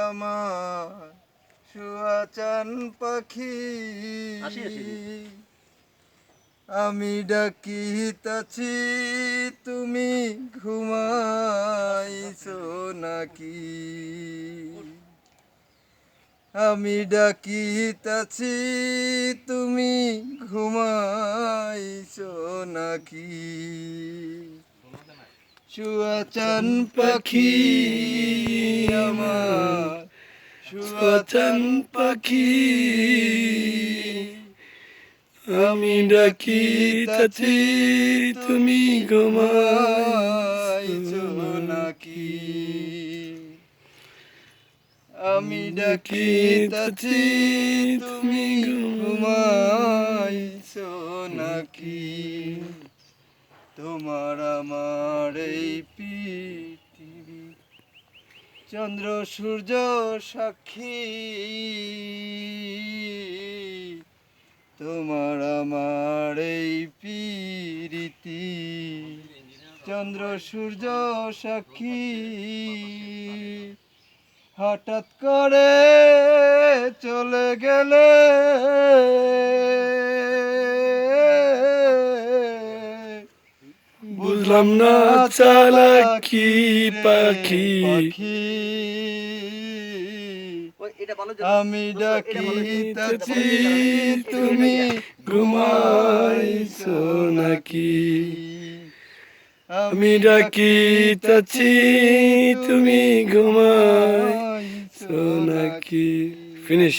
আমার সুয়াচান পাখি আমি ডাকিতাছি তুমি ঘুমাইছো নাকি আমি ডাকিতাছি তুমি ঘুমাইছো নাকি সুয়াচান পাখি আমার সুয়াচান পাখি আমি ডাকিতাছি তুমি ঘুমাইছো নাকি আমি ডাকিতাছি তুমি ঘুমাইছো নাকি তোমার আমার এই পৃথিবী চন্দ্র সূর্য সাক্ষী তোমার আমার এই প্রীতি চন্দ্র সূর্য সাক্ষী হঠাৎ করে চলে গেলে বুঝলাম না চালাকি পাখি আমি ডাকিতাছি তুমি ঘুমাইছো নাকি আমি ডাকিতাছি তুমি ঘুমাইছো নাকি ফিনিশ